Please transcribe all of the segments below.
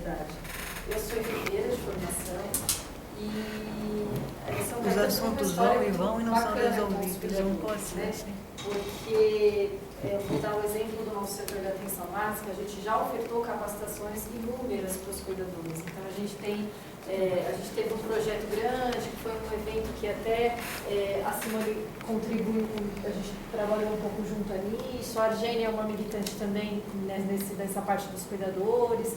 verdade. Eu sou enfermeira de formação e os assuntos vão e vão e não são resolvidos, não pode ser assim. Porque, vou dar o exemplo do nosso setor de atenção básica, a gente já ofertou capacitações inúmeras para os cuidadores. Então, a gente teve um projeto grande, que foi um evento que até a Simone contribuiu, a gente trabalhou um pouco junto nisso, a Argênia é uma militante também nessa parte dos cuidadores.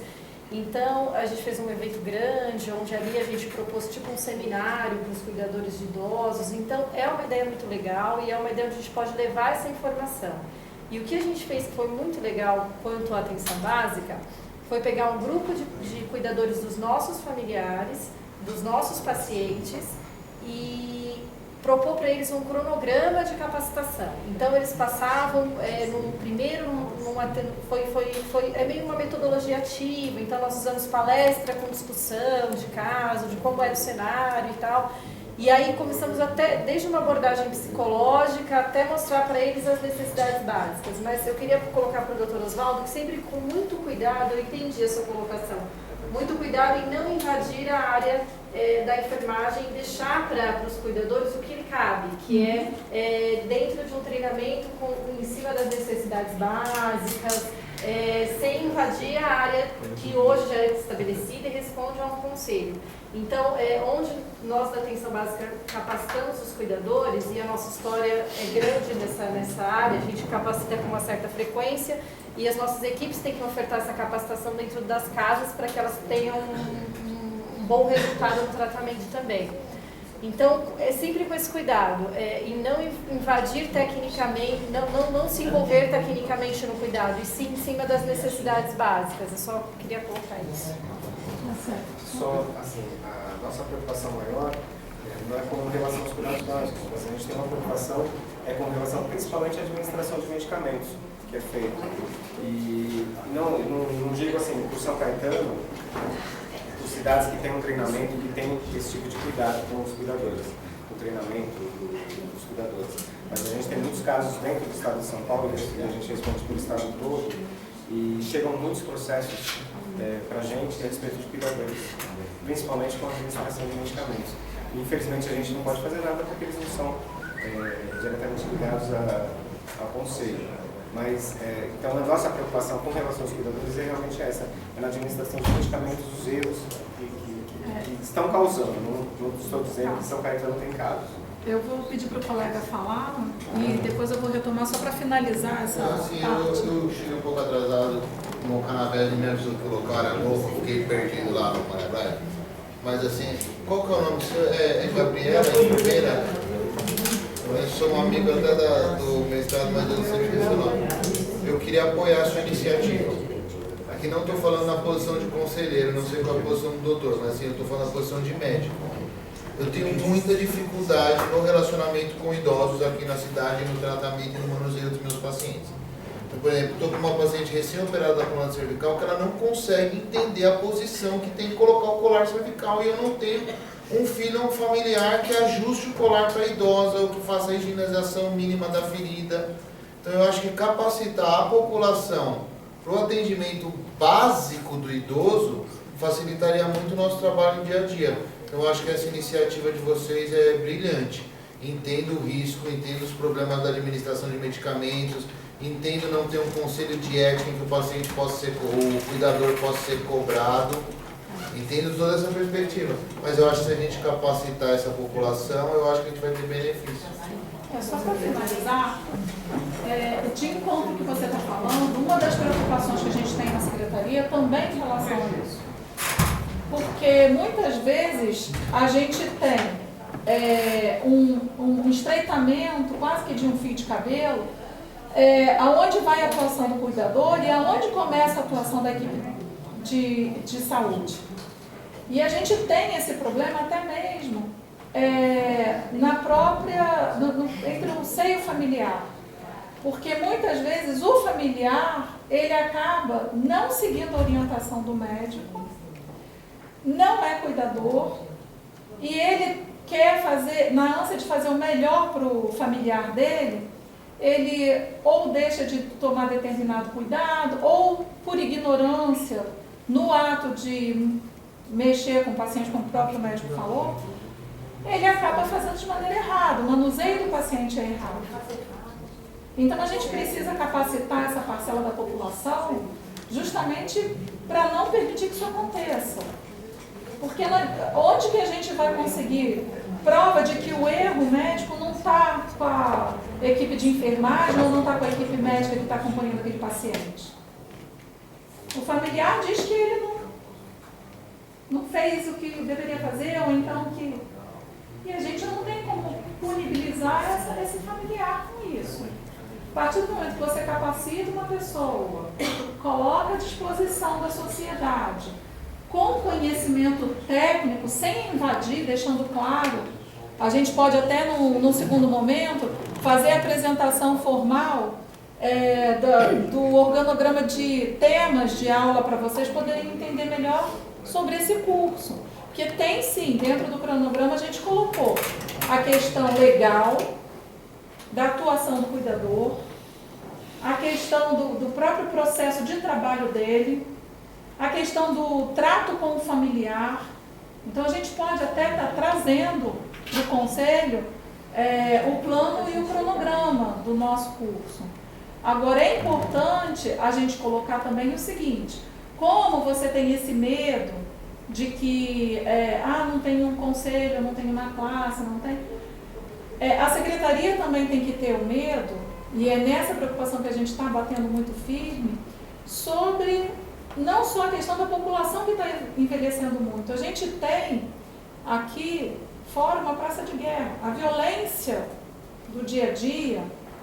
Então, a gente fez um evento grande, onde ali a gente propôs tipo um seminário para os cuidadores de idosos. Então, é uma ideia muito legal e é uma ideia onde a gente pode levar essa informação. E o que a gente fez que foi muito legal quanto à atenção básica, foi pegar um grupo de cuidadores dos nossos familiares, dos nossos pacientes e propor para eles um cronograma de capacitação. Então, eles passavam é meio uma metodologia ativa, então nós usamos palestra com discussão de caso, de como era o cenário e tal. E aí começamos desde uma abordagem psicológica até mostrar para eles as necessidades básicas. Mas eu queria colocar para o Dr. Oswaldo que sempre com muito cuidado, eu entendi a sua colocação, muito cuidado em não invadir a área da enfermagem e deixar para os cuidadores o que lhe cabe, que é dentro de um treinamento em cima das necessidades básicas, sem invadir a área que hoje já é estabelecida e responde a um conselho. Então, onde nós da atenção básica capacitamos os cuidadores, e a nossa história é grande nessa área, a gente capacita com uma certa frequência, e as nossas equipes têm que ofertar essa capacitação dentro das casas para que elas tenham um bom resultado no tratamento também. Então, é sempre com esse cuidado, e não invadir tecnicamente, não se envolver tecnicamente no cuidado, e sim em cima das necessidades básicas. Eu só queria colocar isso. Só, assim, a nossa preocupação maior não é com relação aos cuidados básicos, mas a gente tem uma preocupação com relação principalmente à administração de medicamentos, que é feito. E não digo assim, por São Caetano, por cidades que têm um treinamento que tem esse tipo de cuidado com os cuidadores, o treinamento dos cuidadores. Mas a gente tem muitos casos dentro do estado de São Paulo, e a gente responde pelo estado todo, e chegam muitos processos para a gente a respeito de cuidadores, principalmente com a administração de medicamentos. E, infelizmente, a gente não pode fazer nada porque eles não são diretamente ligados ao conselho. Mas, então, a nossa preocupação com relação aos cuidadores é realmente essa, na administração de medicamentos, os erros que estão causando. Não estou dizendo que São Caetano tem casos. Eu vou pedir para o colega falar e depois eu vou retomar só para finalizar essa parte. Eu cheguei um pouco atrasado, o Canavés me avisou que o local era novo, fiquei perdido lá no Paraguai. Mas assim, qual que é o nome do senhor? É Gabriela, enfermeira? Eu sou um amigo até do mestrado, mas eu não sei o seu nome. Eu queria apoiar a sua iniciativa. Aqui não estou falando na posição de conselheiro, não sei qual é a posição do doutor, mas assim, eu estou falando na posição de médico. Eu tenho muita dificuldade no relacionamento com idosos aqui na cidade, no tratamento e no manuseio dos meus pacientes. Então, por exemplo, estou com uma paciente recém-operada da coluna cervical que ela não consegue entender a posição que tem que colocar o colar cervical, e eu não tenho um filho ou um familiar que ajuste o colar para a idosa ou que faça a higienização mínima da ferida. Então, eu acho que capacitar a população para o atendimento básico do idoso facilitaria muito o nosso trabalho no dia a dia. Eu acho que essa iniciativa de vocês é brilhante. Entendo o risco, entendo os problemas da administração de medicamentos, entendo não ter um conselho de ética em que o paciente possa ser, o cuidador possa ser cobrado. Entendo toda essa perspectiva. Mas eu acho que se a gente capacitar essa população, eu acho que a gente vai ter benefícios. Só para finalizar, de encontro que você está falando, uma das preocupações que a gente tem na Secretaria também em relação a isso. Porque muitas vezes a gente tem um estreitamento quase que de um fio de cabelo, aonde vai a atuação do cuidador e aonde começa a atuação da equipe de saúde. E a gente tem esse problema até mesmo entre o seio familiar. Porque muitas vezes o familiar, ele acaba não seguindo a orientação do médico, não é cuidador, e ele quer fazer, na ânsia de fazer o melhor para o familiar dele, ele ou deixa de tomar determinado cuidado, ou por ignorância no ato de mexer com o paciente, como o próprio médico falou, ele acaba fazendo de maneira errada, o manuseio do paciente é errado. Então a gente precisa capacitar essa parcela da população justamente para não permitir que isso aconteça. Porque onde que a gente vai conseguir prova de que o erro médico não está com a equipe de enfermagem ou não está com a equipe médica que está acompanhando aquele paciente? O familiar diz que ele não fez o que deveria fazer, ou então que... E a gente não tem como punibilizar esse familiar com isso. A partir do momento que você capacita uma pessoa, coloca à disposição da sociedade, com conhecimento técnico, sem invadir, deixando claro, a gente pode até, no segundo momento, fazer a apresentação formal do organograma de temas de aula para vocês poderem entender melhor sobre esse curso. Porque tem sim, dentro do cronograma a gente colocou a questão legal, da atuação do cuidador, a questão do próprio processo de trabalho dele, a questão do trato com o familiar. Então a gente pode até estar trazendo para o conselho o plano e o cronograma do nosso curso. Agora é importante a gente colocar também o seguinte: como você tem esse medo de que não tem um conselho, não tem uma classe, não tem... a secretaria também tem que ter o medo, e é nessa preocupação que a gente está batendo muito firme, sobre não só a questão da população que está envelhecendo muito. A gente tem aqui fora uma praça de guerra. A violência do dia a dia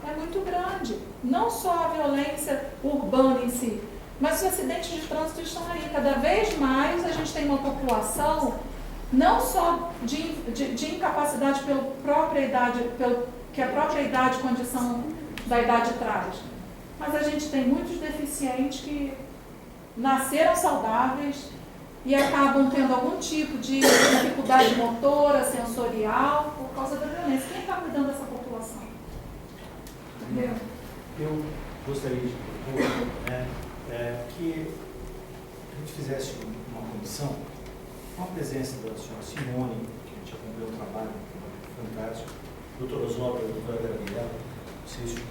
é muito grande. Não só a violência urbana em si, mas os acidentes de trânsito estão aí. Cada vez mais a gente tem uma população não só de incapacidade pela própria idade, pelo que a própria idade, condição da idade traz, mas a gente tem muitos deficientes que nasceram saudáveis e acabam tendo algum tipo de dificuldade motora, sensorial, por causa da violência. Quem está cuidando dessa população? Entendeu? Eu gostaria de propor que a gente fizesse uma comissão com a presença da senhora Simone, que a gente acompanhou o trabalho fantástico, doutor Osório, doutora Gabriela, Cício,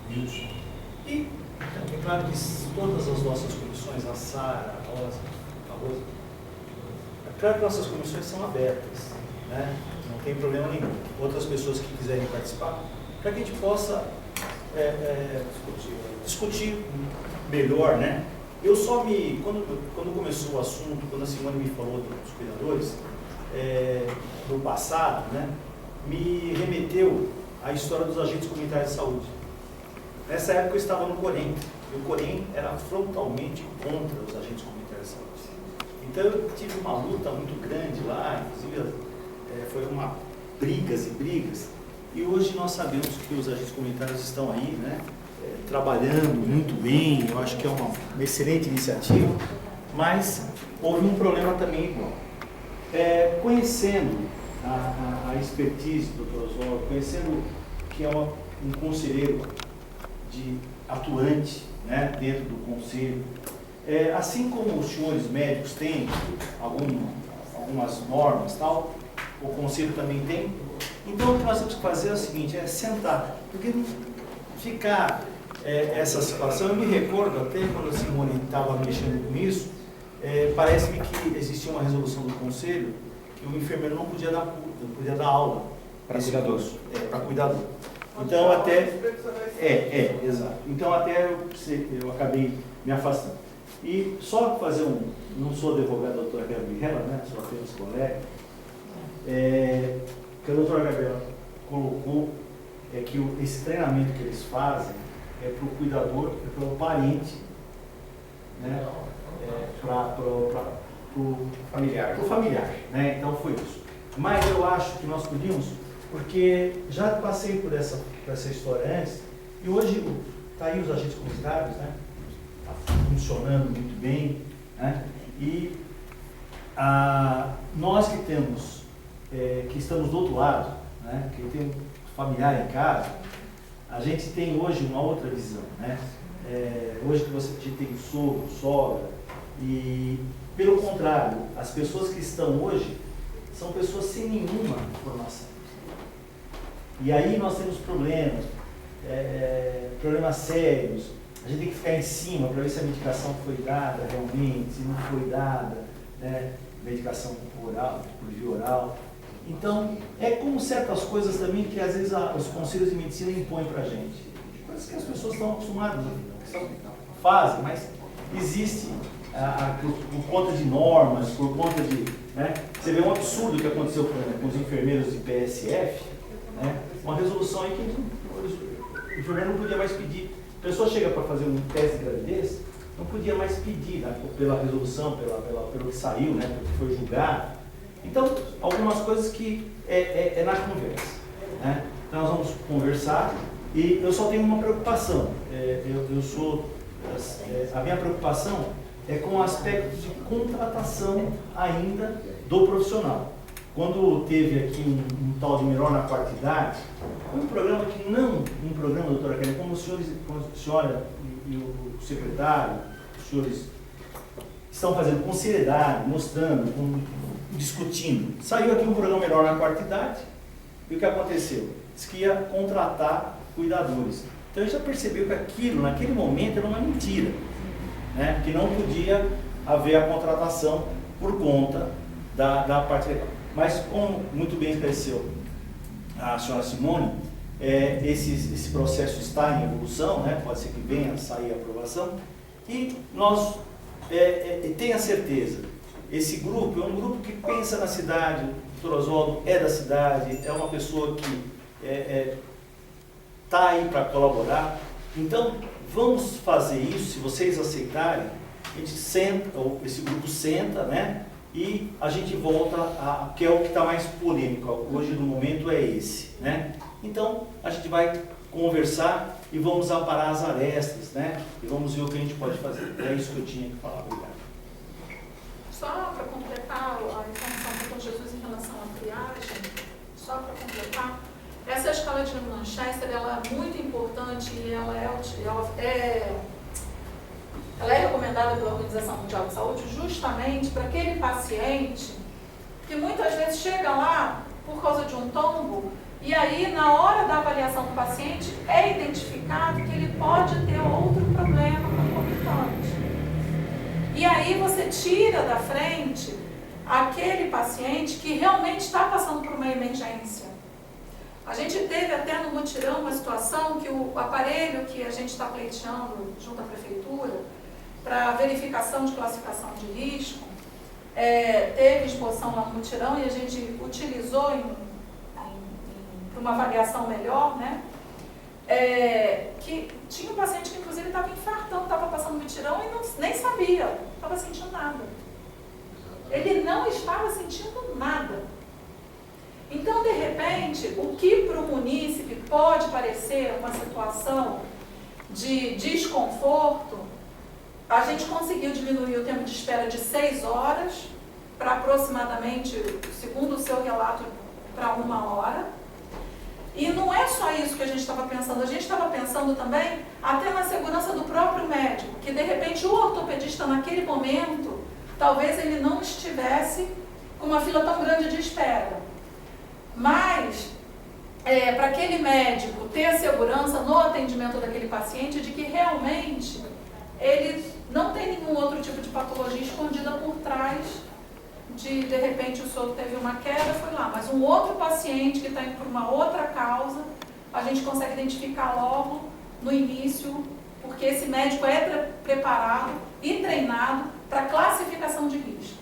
Wilson, e é claro que todas as nossas comissões, a Sara, a Rosa, é claro que nossas comissões são abertas, né? Não tem problema nenhum. Outras pessoas que quiserem participar, para que a gente possa discutir melhor, né? Eu só quando começou o assunto, quando a Simone me falou dos cuidadores, no passado, né, me remeteu à história dos agentes comunitários de saúde. Nessa época eu estava no Corém, e o Corém era frontalmente contra os agentes comunitários de saúde. Então eu tive uma luta muito grande lá, inclusive foi uma brigas e brigas, e hoje nós sabemos que os agentes comunitários estão aí, né, trabalhando muito bem. Eu acho que é uma excelente iniciativa, mas houve um problema também, conhecendo a expertise do Dr. Osório, conhecendo que é um conselheiro atuante, né, dentro do conselho, assim como os senhores médicos têm algumas normas, tal, o conselho também tem. Então o que nós temos que fazer é o seguinte, sentar, porque ficar essa situação, eu me recordo até quando a Simone estava mexendo com isso, parece-me que existia uma resolução do conselho que o enfermeiro não podia dar aula para cuidador. Para cuidador. Então até exato. Então até eu acabei me afastando. E só fazer não sou advogado da doutora Gabriela, né? Sou apenas colega. Que a doutora Gabriela colocou que esse treinamento que eles fazem é para o cuidador, é para o parente, né? Para o familiar, né? Então foi isso. Mas eu acho que nós podíamos, porque já passei por essa história antes, e hoje está aí os agentes comunitários, né? Está funcionando muito bem, né? E nós que temos, que estamos do outro lado, né? Que tem um familiar em casa, a gente tem hoje uma outra visão, né? Hoje que você tem sogro, sogra, E, pelo contrário, as pessoas que estão hoje são pessoas sem nenhuma formação. E aí nós temos problemas, problemas sérios. A gente tem que ficar em cima para ver se a medicação foi dada realmente, se não foi dada, né? Medicação oral, por via oral. Então, é como certas coisas também que às vezes os conselhos de medicina impõem para a gente. Coisas que as pessoas estão acostumadas, fazem, mas existe por conta de normas, por conta de... Né? Você vê um absurdo que aconteceu com os enfermeiros de PSF, né? Uma resolução aí que o enfermeiro não podia mais pedir. A pessoa chega para fazer um teste de gravidez, não podia mais pedir, né? Pela resolução, pelo que saiu, né? Pelo que foi julgado. Então, algumas coisas que é na conversa, né? Então, nós vamos conversar e eu só tenho uma preocupação. A minha preocupação é com o aspecto de contratação ainda do profissional. Quando teve aqui um tal de Melhor na Quarta Idade, foi um programa que não, doutora Kelly, como a senhora e o secretário, os senhores estão fazendo com seriedade, mostrando, discutindo. Saiu aqui um programa Melhor na Quarta Idade, e o que aconteceu? Diz que ia contratar cuidadores. Então a gente já percebeu que aquilo, naquele momento, era uma mentira, né? Que não podia haver a contratação por conta da parte legal. Mas, como muito bem esclareceu a senhora Simone, esse processo está em evolução, né? Pode ser que venha a sair a aprovação, e nós tenha certeza, esse grupo é um grupo que pensa na cidade, o doutor Oswaldo é da cidade, é uma pessoa que está aí para colaborar. Então, vamos fazer isso, se vocês aceitarem, a gente senta, ou esse grupo senta, né? E a gente volta que é o que está mais polêmico, hoje no momento é esse, né? Então, a gente vai conversar e vamos aparar as arestas, né? E vamos ver o que a gente pode fazer. É isso que eu tinha que falar. Obrigado. Só para completar a informação do Dr. Jesus em relação à triagem, só para completar, essa escala de Manchester, ela é muito importante e ela é recomendada pela Organização Mundial de Saúde justamente para aquele paciente que muitas vezes chega lá por causa de um tombo e aí na hora da avaliação do paciente é identificado que ele pode ter outro problema concomitante. E aí você tira da frente aquele paciente que realmente está passando por uma emergência. A gente teve até no mutirão uma situação que o aparelho que a gente está pleiteando junto à prefeitura para verificação de classificação de risco, teve exposição lá no mutirão e a gente utilizou para uma avaliação melhor, né? Que tinha um paciente que inclusive estava infartando, estava passando no mutirão e nem sabia, estava sentindo nada. Ele não estava sentindo nada. Então, de repente, o que para o munícipe pode parecer uma situação de desconforto, a gente conseguiu diminuir o tempo de espera de 6 horas para aproximadamente, segundo o seu relato, para 1 hora. E não é só isso que a gente estava pensando, a gente estava pensando também até na segurança do próprio médico, que de repente o ortopedista naquele momento, talvez ele não estivesse com uma fila tão grande de espera. Mas, para aquele médico ter a segurança no atendimento daquele paciente de que realmente ele não tem nenhum outro tipo de patologia escondida por trás de repente o senhor teve uma queda, foi lá, mas um outro paciente que está indo por uma outra causa, a gente consegue identificar logo no início, porque esse médico é preparado e treinado para classificação de risco.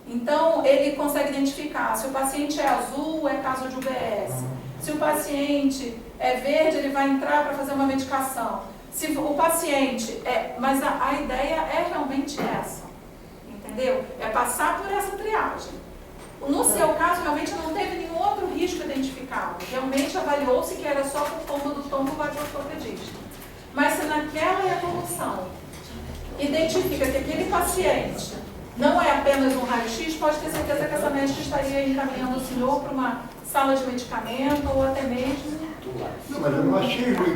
Então, ele consegue identificar se o paciente é azul, é caso de UBS. Se o paciente é verde, ele vai entrar para fazer uma medicação. Se o paciente mas a ideia é realmente essa, entendeu? É passar por essa triagem. No seu caso, realmente não teve nenhum outro risco identificado. Realmente avaliou-se que era só por conta do tombo do ortopedista. Mas se naquela evolução identifica que aquele paciente não é apenas um raio-x, pode ter certeza que essa médica estaria encaminhando o senhor para uma sala de medicamento ou até mesmo... Não, mas eu não achei ruim.